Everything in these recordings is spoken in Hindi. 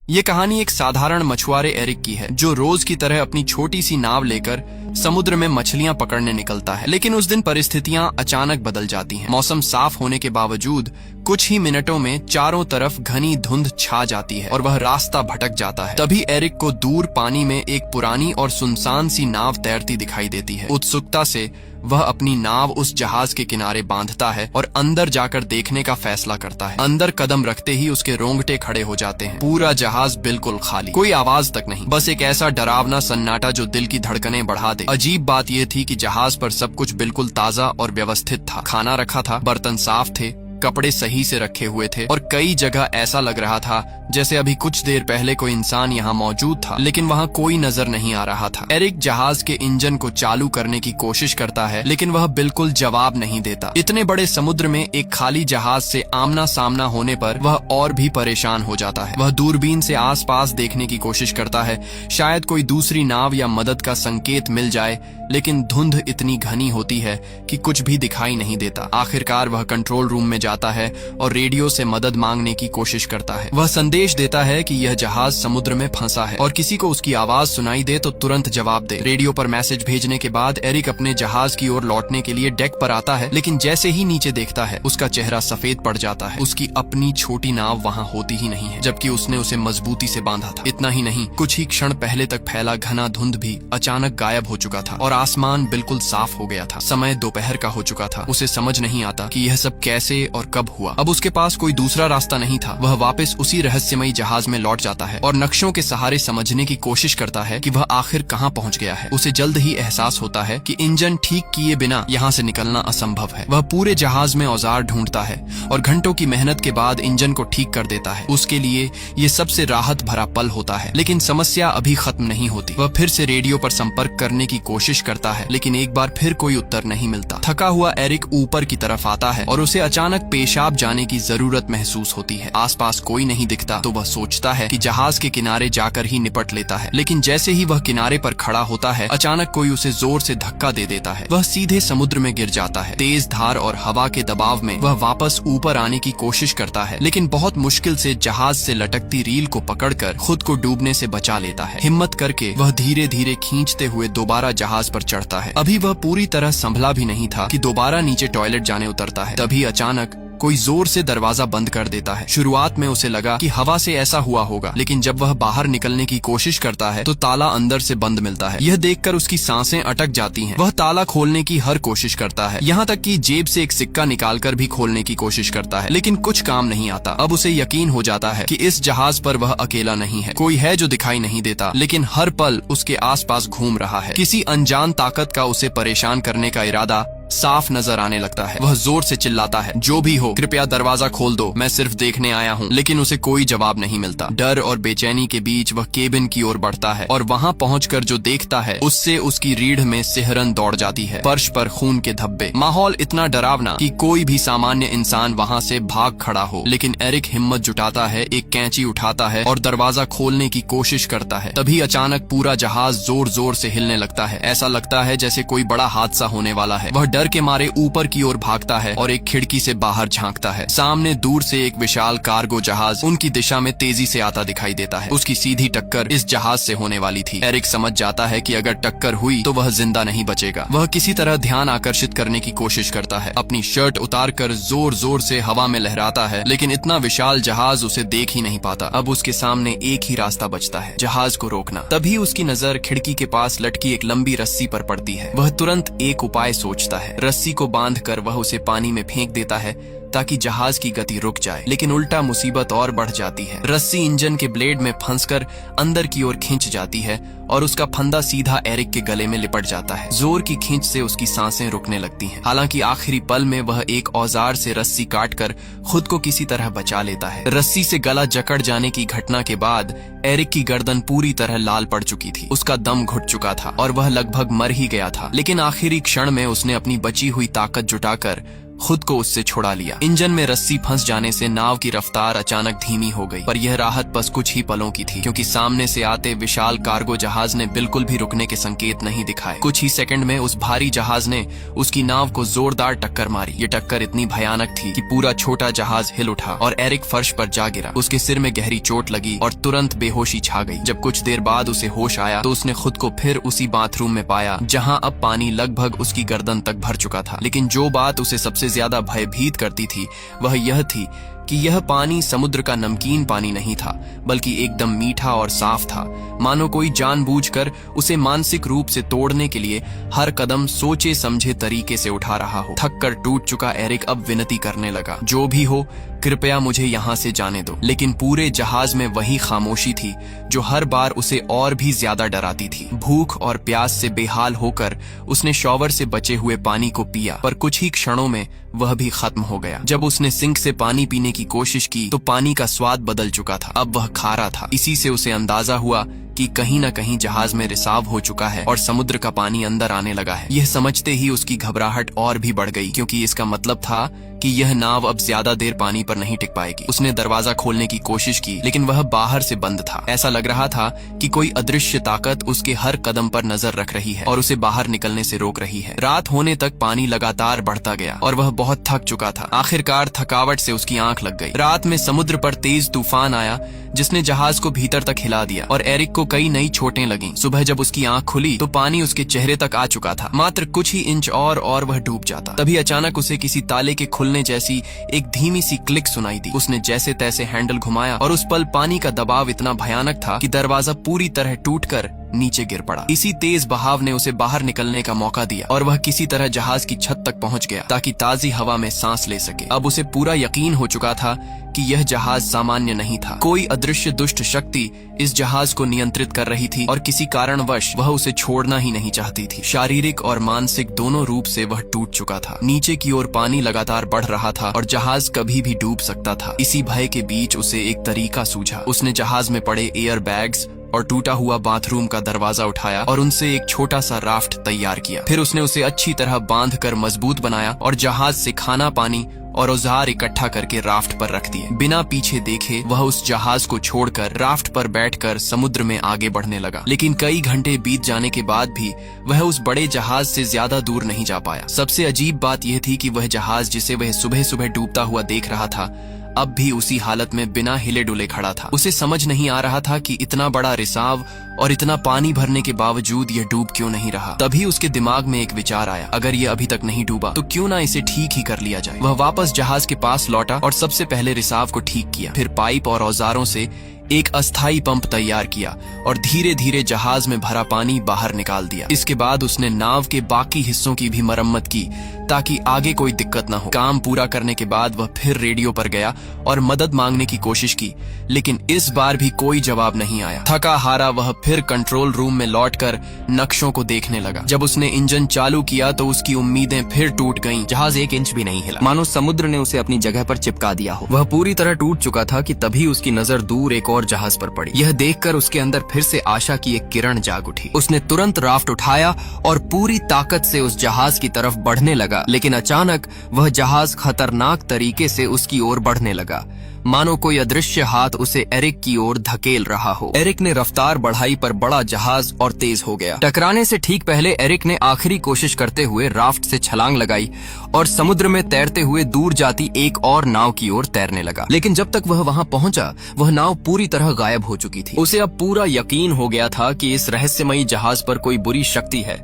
ये कहानी एक साधारण मछुआरे एरिक की है जो रोज की तरह अपनी छोटी सी नाव लेकर समुद्र में मछलियां पकड़ने निकलता है। लेकिन उस दिन परिस्थितियां अचानक बदल जाती हैं। मौसम साफ होने के बावजूद कुछ ही मिनटों में चारों तरफ घनी धुंध छा जाती है और वह रास्ता भटक जाता है। तभी एरिक को दूर पानी में एक पुरानी और सुनसान सी नाव तैरती दिखाई देती है। उत्सुकता से वह अपनी नाव उस जहाज के किनारे बांधता है और अंदर जाकर देखने का फैसला करता है। अंदर कदम रखते ही उसके रोंगटे खड़े हो जाते हैं। पूरा जहाज बिल्कुल खाली, कोई आवाज तक नहीं, बस एक ऐसा डरावना सन्नाटा जो दिल की धड़कनें बढ़ा दे। अजीब बात यह थी कि जहाज पर सब कुछ बिल्कुल ताजा और व्यवस्थित था। खाना रखा था, बर्तन साफ थे, कपड़े सही से रखे हुए थे और कई जगह ऐसा लग रहा था जैसे अभी कुछ देर पहले कोई इंसान यहाँ मौजूद था, लेकिन वहाँ कोई नजर नहीं आ रहा था। एरिक जहाज के इंजन को चालू करने की कोशिश करता है, लेकिन वह बिल्कुल जवाब नहीं देता। इतने बड़े समुद्र में एक खाली जहाज से आमना सामना होने पर वह और भी परेशान हो जाता है। वह दूरबीन से आसपास देखने की कोशिश करता है, शायद कोई दूसरी नाव या मदद का संकेत मिल जाए, लेकिन धुंध इतनी घनी होती है कि कुछ भी दिखाई नहीं देता। आखिरकार वह कंट्रोल रूम में जाता है और रेडियो से मदद मांगने की कोशिश करता है। वह संदेश देता है कि यह जहाज समुद्र में फंसा है और किसी को उसकी आवाज सुनाई दे तो तुरंत जवाब दे। रेडियो पर मैसेज भेजने के बाद एरिक अपने जहाज की ओर लौटने के लिए डेक पर आता है, लेकिन जैसे ही नीचे देखता है उसका चेहरा सफेद पड़ जाता है। उसकी अपनी छोटी नाव वहाँ होती ही नहीं है, जबकि उसने उसे मजबूती से बांधा था। इतना ही नहीं, कुछ ही क्षण पहले तक फैला घना धुंध भी अचानक गायब हो चुका था और आसमान बिल्कुल साफ हो गया था। समय दोपहर का हो चुका था। उसे समझ नहीं आता कि यह सब कैसे और कब हुआ। अब उसके पास कोई दूसरा रास्ता नहीं था। वह वापस उसी रहस्यमयी जहाज में लौट जाता है और नक्शों के सहारे समझने की कोशिश करता है कि वह आखिर कहाँ पहुँच गया है। उसे जल्द ही एहसास होता है कि इंजन ठीक किए बिना यहाँ से निकलना असंभव है। वह पूरे जहाज में औजार ढूंढता है और घंटों की मेहनत के बाद इंजन को ठीक कर देता है। उसके लिए ये सबसे राहत भरा पल होता है, लेकिन समस्या अभी खत्म नहीं होती। वह फिर से रेडियो पर संपर्क करने की कोशिश करता है, लेकिन एक बार फिर कोई उत्तर नहीं मिलता। थका हुआ एरिक ऊपर की तरफ आता है और उसे अचानक पेशाब जाने की जरूरत महसूस होती है। आसपास कोई नहीं दिखता तो वह सोचता है कि जहाज के किनारे जाकर ही निपट लेता है, लेकिन जैसे ही वह किनारे पर खड़ा होता है अचानक कोई उसे जोर से धक्का दे देता है। वह सीधे समुद्र में गिर जाता है। तेज धार और हवा के दबाव में वह वापस ऊपर आने की कोशिश करता है, लेकिन बहुत मुश्किल से जहाज से लटकती रील को पकड़कर खुद को डूबने से बचा लेता है। हिम्मत करके वह धीरे धीरे खींचते हुए दोबारा जहाज पर चढ़ता है। अभी वह पूरी तरह संभला भी नहीं था कि दोबारा नीचे टॉयलेट जाने उतरता है। तभी अचानक कोई जोर से दरवाजा बंद कर देता है। शुरुआत में उसे लगा कि हवा से ऐसा हुआ होगा, लेकिन जब वह बाहर निकलने की कोशिश करता है तो ताला अंदर से बंद मिलता है। यह देखकर उसकी सांसें अटक जाती हैं। वह ताला खोलने की हर कोशिश करता है, यहाँ तक कि जेब से एक सिक्का निकालकर भी खोलने की कोशिश करता है, लेकिन कुछ काम नहीं आता। अब उसे यकीन हो जाता है कि इस जहाज पर वह अकेला नहीं है। कोई है जो दिखाई नहीं देता, लेकिन हर पल उसके आसपास घूम रहा है। किसी अनजान ताकत का उसे परेशान करने का इरादा साफ नजर आने लगता है। वह जोर से चिल्लाता है, जो भी हो कृपया दरवाजा खोल दो, मैं सिर्फ देखने आया हूँ। लेकिन उसे कोई जवाब नहीं मिलता। डर और बेचैनी के बीच वह केबिन की ओर बढ़ता है और वहाँ पहुंचकर जो देखता है उससे उसकी रीढ़ में सिहरन दौड़ जाती है। फर्श पर खून के धब्बे, माहौल इतना डरावना कि कोई भी सामान्य इंसान वहाँ से भाग खड़ा हो। लेकिन एरिक हिम्मत जुटाता है, एक कैंची उठाता है और दरवाजा खोलने की कोशिश करता है। तभी अचानक पूरा जहाज जोर जोर से हिलने लगता है। ऐसा लगता है जैसे कोई बड़ा हादसा होने वाला है। वह डर के मारे ऊपर की ओर भागता है और एक खिड़की से बाहर झांकता है। सामने दूर से एक विशाल कार्गो जहाज उनकी दिशा में तेजी से आता दिखाई देता है। उसकी सीधी टक्कर इस जहाज से होने वाली थी। एरिक समझ जाता है कि अगर टक्कर हुई तो वह जिंदा नहीं बचेगा। वह किसी तरह ध्यान आकर्षित करने की कोशिश करता है। अपनी शर्ट उतारकर जोर जोर से हवा में लहराता है, लेकिन इतना विशाल जहाज उसे देख ही नहीं पाता। अब उसके सामने एक ही रास्ता बचता है, जहाज को रोकना। तभी उसकी नजर खिड़की के पास लटकी एक लंबी रस्सी पर पड़ती है। वह तुरंत एक उपाय सोचता है। रस्सी को बांधकर वह उसे पानी में फेंक देता है ताकि जहाज की गति रुक जाए, लेकिन उल्टा मुसीबत और बढ़ जाती है। रस्सी इंजन के ब्लेड में फंसकर अंदर की ओर खींच जाती है और उसका फंदा सीधा एरिक के गले में लिपट जाता है। जोर की खींच से उसकी सांसें रुकने लगती हैं। हालांकि आखिरी पल में वह एक औजार से रस्सी काटकर खुद को किसी तरह बचा लेता है। रस्सी से गला जकड़ जाने की घटना के बाद एरिक की गर्दन पूरी तरह लाल पड़ चुकी थी। उसका दम घुट चुका था और वह लगभग मर ही गया था, लेकिन आखिरी क्षण में उसने अपनी बची हुई ताकत जुटाकर खुद को उससे छुड़ा लिया। इंजन में रस्सी फंस जाने से नाव की रफ्तार अचानक धीमी हो गई, पर यह राहत बस कुछ ही पलों की थी, क्योंकि सामने से आते विशाल कार्गो जहाज ने बिल्कुल भी रुकने के संकेत नहीं दिखाए। कुछ ही सेकंड में उस भारी जहाज ने उसकी नाव को जोरदार टक्कर मारी। ये टक्कर इतनी भयानक थी कि पूरा छोटा जहाज हिल उठा और एरिक फर्श पर जा गिरा। उसके सिर में गहरी चोट लगी और तुरंत बेहोशी छा गई। जब कुछ देर बाद उसे होश आया तो उसने खुद को फिर उसी बाथरूम में पाया जहां अब पानी लगभग उसकी गर्दन तक भर चुका था। लेकिन जो बात उसे सबसे ज्यादा भयभीत करती थी वह यह थी कि यह पानी समुद्र का नमकीन पानी नहीं था, बल्कि एकदम मीठा और साफ था, मानो कोई जानबूझकर उसे मानसिक रूप से तोड़ने के लिए हर कदम सोचे समझे तरीके से उठा रहा हो। थक कर टूट चुका एरिक अब विनती करने लगा, जो भी हो कृपया मुझे यहाँ से जाने दो। लेकिन पूरे जहाज में वही खामोशी थी जो हर बार उसे और भी ज्यादा डराती थी। भूख और प्यास से बेहाल होकर उसने शॉवर से बचे हुए पानी को पिया, पर कुछ ही क्षणों में वह भी खत्म हो गया। जब उसने सिंक से पानी पीने की कोशिश की तो पानी का स्वाद बदल चुका था, अब वह खारा था। इसी से उसे अंदाजा हुआ कि कहीं न कहीं जहाज में रिसाव हो चुका है और समुद्र का पानी अंदर आने लगा है। यह समझते ही उसकी घबराहट और भी बढ़ गई, क्योंकि इसका मतलब था कि यह नाव अब ज्यादा देर पानी पर नहीं टिक पाएगी। उसने दरवाजा खोलने की कोशिश की, लेकिन वह बाहर से बंद था। ऐसा लग रहा था कि कोई अदृश्य ताकत उसके हर कदम पर नजर रख रही है और उसे बाहर निकलने से रोक रही है। रात होने तक पानी लगातार बढ़ता गया और वह बहुत थक चुका था। आखिरकार थकावट से उसकी आंख लग गई। रात में समुद्र पर तेज तूफान आया जिसने जहाज को भीतर तक हिला दिया और एरिक को कई नई चोटें लगीं। सुबह जब उसकी आंख खुली तो पानी उसके चेहरे तक आ चुका था। मात्र कुछ ही इंच और वह डूब जाता। तभी अचानक उसे किसी ताले के खुलने जैसी एक धीमी सी क्लिक सुनाई दी। उसने जैसे तैसे हैंडल घुमाया और उस पल पानी का दबाव इतना भयानक था कि दरवाजा पूरी तरह टूटकर नीचे गिर पड़ा। इसी तेज बहाव ने उसे बाहर निकलने का मौका दिया और वह किसी तरह जहाज की छत तक पहुंच गया ताकि ताजी हवा में सांस ले सके। अब उसे पूरा यकीन हो चुका था कि यह जहाज सामान्य नहीं था। कोई अदृश्य दुष्ट शक्ति इस जहाज को नियंत्रित कर रही थी और किसी कारणवश वह उसे छोड़ना ही नहीं चाहती थी। शारीरिक और मानसिक दोनों रूप से वह टूट चुका था। नीचे की ओर पानी लगातार बढ़ रहा था और जहाज कभी भी डूब सकता था। इसी भय के बीच उसे एक तरीका सूझा। उसने जहाज में पड़े एयर बैग्स और टूटा हुआ बाथरूम का दरवाजा उठाया और उनसे एक छोटा सा राफ्ट तैयार किया। फिर उसने उसे अच्छी तरह बांध कर मजबूत बनाया और जहाज से खाना पानी और औजार इकट्ठा करके राफ्ट पर रख दिए। बिना पीछे देखे वह उस जहाज को छोड़कर राफ्ट पर बैठकर समुद्र में आगे बढ़ने लगा। लेकिन कई घंटे बीत जाने के बाद भी वह उस बड़े जहाज से ज्यादा दूर नहीं जा पाया। सबसे अजीब बात यह थी कि वह जहाज जिसे वह सुबह सुबह डूबता हुआ देख रहा था अब भी उसी हालत में बिना हिले डुले खड़ा था। उसे समझ नहीं आ रहा था कि इतना बड़ा रिसाव और इतना पानी भरने के बावजूद यह डूब क्यों नहीं रहा। तभी उसके दिमाग में एक विचार आया, अगर यह अभी तक नहीं डूबा तो क्यों ना इसे ठीक ही कर लिया जाए। वह वापस जहाज के पास लौटा और सबसे पहले रिसाव को ठीक किया। फिर पाइप और औजारों से एक अस्थायी पंप तैयार किया और धीरे धीरे जहाज में भरा पानी बाहर निकाल दिया। इसके बाद उसने नाव के बाकी हिस्सों की भी मरम्मत की ताकि आगे कोई दिक्कत न हो। काम पूरा करने के बाद वह फिर रेडियो पर गया और मदद मांगने की कोशिश की, लेकिन इस बार भी कोई जवाब नहीं आया। थका हारा वह फिर कंट्रोल रूम में लौटकर नक्शों को देखने लगा। जब उसने इंजन चालू किया तो उसकी उम्मीदें फिर टूट गईं। जहाज एक इंच भी नहीं हिला, मानो समुद्र ने उसे अपनी जगह पर चिपका दिया हो। वह पूरी तरह टूट चुका था कि तभी उसकी नजर दूर एक और जहाज पर पड़ी। यह देखकर उसके अंदर फिर से आशा की एक किरण जाग उठी। उसने तुरंत राफ्ट उठाया और पूरी ताकत से उस जहाज की तरफ बढ़ने लगा, लेकिन अचानक वह जहाज खतरनाक तरीके से उसकी ओर बढ़ने लगा, मानो कोई अदृश्य हाथ उसे एरिक की ओर धकेल रहा हो। एरिक ने रफ्तार बढ़ाई पर बड़ा जहाज और तेज हो गया। टकराने से ठीक पहले एरिक ने आखिरी कोशिश करते हुए राफ्ट से छलांग लगाई और समुद्र में तैरते हुए दूर जाती एक और नाव की ओर तैरने लगा। लेकिन जब तक वह वहां पहुंचा वह नाव पूरी तरह गायब हो चुकी थी। उसे अब पूरा यकीन हो गया था कि इस रहस्यमयी जहाज पर कोई बुरी शक्ति है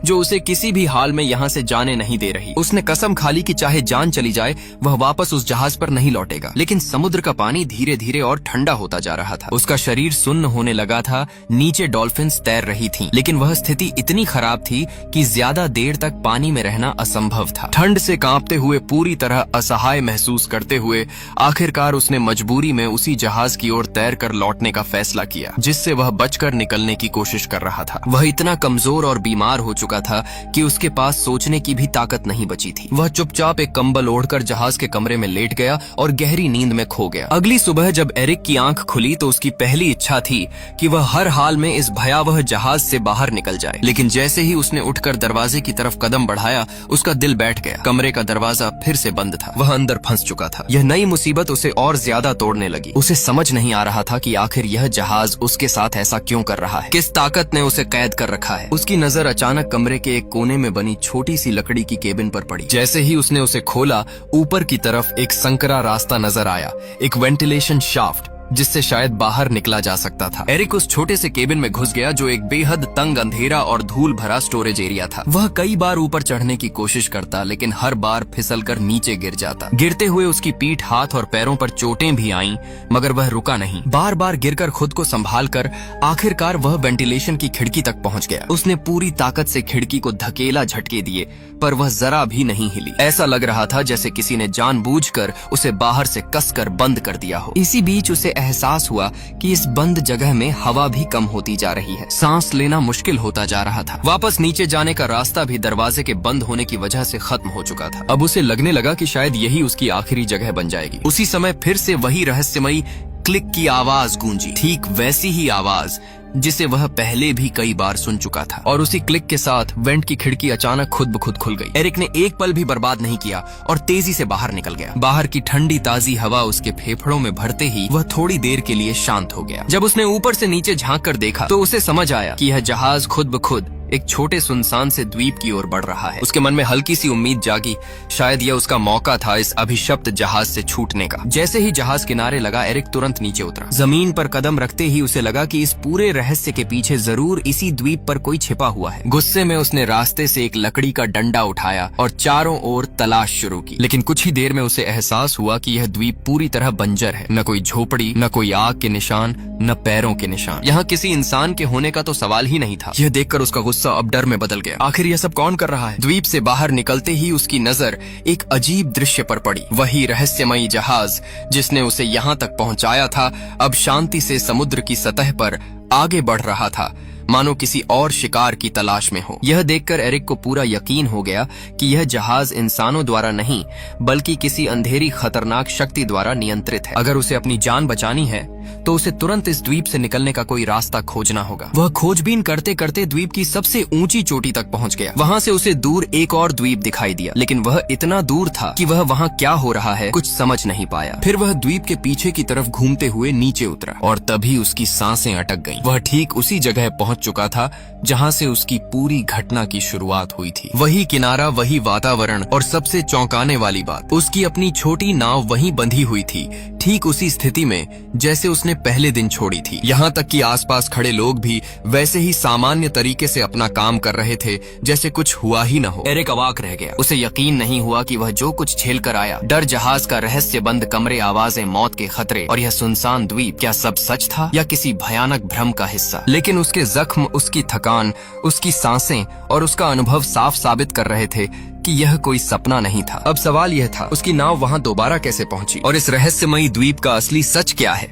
जो उसे किसी भी हाल में यहाँ से जाने नहीं दे रही। उसने कसम खा ली कि चाहे जान चली जाए वह वापस उस जहाज पर नहीं लौटेगा। लेकिन समुद्र का पानी धीरे धीरे और ठंडा होता जा रहा था। उसका शरीर सुन्न होने लगा था। नीचे डॉल्फिन्स तैर रही थीं, लेकिन वह स्थिति इतनी खराब थी कि ज्यादा देर तक पानी में रहना असंभव था। ठंड से कांपते हुए पूरी तरह असहाय महसूस करते हुए आखिरकार उसने मजबूरी में उसी जहाज की ओर तैर कर लौटने का फैसला किया जिससे वह बचकर निकलने की कोशिश कर रहा था। वह इतना कमजोर और बीमार हो चुका था कि उसके पास सोचने की भी ताकत नहीं बची थी। वह चुपचाप एक कंबल ओढ़कर जहाज के कमरे में लेट गया और गहरी नींद में खो हो गया। अगली सुबह जब एरिक की आंख खुली तो उसकी पहली इच्छा थी कि वह हर हाल में इस भयावह जहाज से बाहर निकल जाए, लेकिन जैसे ही उसने उठकर दरवाजे की तरफ कदम बढ़ाया उसका दिल बैठ गया। कमरे का दरवाजा फिर से बंद था, वह अंदर फंस चुका था। यह नई मुसीबत उसे और ज्यादा तोड़ने लगी। उसे समझ नहीं आ रहा था कि आखिर यह जहाज उसके साथ ऐसा क्यों कर रहा है, किस ताकत ने उसे कैद कर रखा है। उसकी नजर अचानक कमरे के एक कोने में बनी छोटी सी लकड़ी की केबिन पर पड़ी। जैसे ही उसने उसे खोला, ऊपर की तरफ एक संकरा रास्ता नजर आया, एक वेंटिलेशन शाफ्ट जिससे शायद बाहर निकला जा सकता था। एरिक उस छोटे से केबिन में घुस गया जो एक बेहद तंग, अंधेरा और धूल भरा स्टोरेज एरिया था। वह कई बार ऊपर चढ़ने की कोशिश करता, लेकिन हर बार फिसलकर नीचे गिर जाता। गिरते हुए उसकी पीठ, हाथ और पैरों पर चोटें भी आईं, मगर वह रुका नहीं। बार बार गिरकर खुद को संभाल कर आखिरकार वह वेंटिलेशन की खिड़की तक पहुंच गया। उसने पूरी ताकत से खिड़की को धकेला, झटके दिए, पर वह जरा भी नहीं हिली। ऐसा लग रहा था जैसे किसी ने जानबूझकर उसे बाहर से कसकर बंद कर दिया हो। इसी बीच उसे एहसास हुआ कि इस बंद जगह में हवा भी कम होती जा रही है। सांस लेना मुश्किल होता जा रहा था। वापस नीचे जाने का रास्ता भी दरवाजे के बंद होने की वजह से खत्म हो चुका था। अब उसे लगने लगा कि शायद यही उसकी आखिरी जगह बन जाएगी। उसी समय फिर से वही रहस्यमयी क्लिक की आवाज गूंजी, ठीक वैसी ही आवाज जिसे वह पहले भी कई बार सुन चुका था। और उसी क्लिक के साथ वेंट की खिड़की अचानक खुद ब खुद खुल गई। एरिक ने एक पल भी बर्बाद नहीं किया और तेजी से बाहर निकल गया। बाहर की ठंडी ताजी हवा उसके फेफड़ों में भरते ही वह थोड़ी देर के लिए शांत हो गया। जब उसने ऊपर से नीचे झांक कर देखा तो उसे समझ आया कि यह जहाज खुद ब खुद एक छोटे सुनसान से द्वीप की ओर बढ़ रहा है। उसके मन में हल्की सी उम्मीद जागी, शायद यह उसका मौका था इस अभिशप्त जहाज से छूटने का। जैसे ही जहाज किनारे लगा, एरिक तुरंत नीचे उतरा। जमीन पर कदम रखते ही उसे लगा कि इस पूरे रहस्य के पीछे जरूर इसी द्वीप पर कोई छिपा हुआ है। गुस्से में उसने रास्ते से एक लकड़ी का डंडा उठाया और चारों ओर तलाश शुरू की। लेकिन कुछ ही देर में उसे एहसास हुआ कि यह द्वीप पूरी तरह बंजर है। न कोई झोपड़ी, न कोई आग के निशान, न पैरों के निशान। यहाँ किसी इंसान के होने का तो सवाल ही नहीं था। यह देखकर उसका गुस्सा अब डर में बदल गया। आखिर यह सब कौन कर रहा है? द्वीप से बाहर निकलते ही उसकी नजर एक अजीब दृश्य पर पड़ी। वही रहस्यमयी जहाज जिसने उसे यहाँ तक पहुँचाया था, अब शांति से समुद्र की सतह पर आगे बढ़ रहा था, मानो किसी और शिकार की तलाश में हो। यह देखकर एरिक को पूरा यकीन हो गया कि यह जहाज इंसानों द्वारा नहीं, बल्कि किसी अंधेरी खतरनाक शक्ति द्वारा नियंत्रित है। अगर उसे अपनी जान बचानी है तो उसे तुरंत इस द्वीप से निकलने का कोई रास्ता खोजना होगा। वह खोजबीन करते करते द्वीप की सबसे ऊंची चोटी तक पहुंच गया। वहां से उसे दूर एक और द्वीप दिखाई दिया, लेकिन वह इतना दूर था कि वह वहां क्या हो रहा है कुछ समझ नहीं पाया। फिर वह द्वीप के पीछे की तरफ घूमते हुए नीचे उतरा और तभी उसकी सांसें अटक गईं। वह ठीक उसी जगह पहुंच चुका था जहां से उसकी पूरी घटना की शुरुआत हुई थी। वही किनारा, वही वातावरण और सबसे चौंकाने वाली बात, उसकी अपनी छोटी नाव वहीं बंधी हुई थी, ठीक उसी स्थिति में जैसे उसने पहले दिन छोड़ी थी। यहाँ तक कि आसपास खड़े लोग भी वैसे ही सामान्य तरीके से अपना काम कर रहे थे जैसे कुछ हुआ ही न हो। एरिक अवाक रह गया। उसे यकीन नहीं हुआ कि वह जो कुछ झेल कर आया, डर, जहाज का रहस्य बंद कमरे, आवाजें, मौत के खतरे और यह सुनसान द्वीप, क्या सब सच था या किसी भयानक भ्रम का हिस्सा? लेकिन उसके जख्म, उसकी थकान, उसकी सांसें और उसका अनुभव साफ साबित कर रहे थे कि यह कोई सपना नहीं था। अब सवाल यह था, उसकी नाव वहां दोबारा कैसे पहुंची और इस रहस्यमयी द्वीप का असली सच क्या है?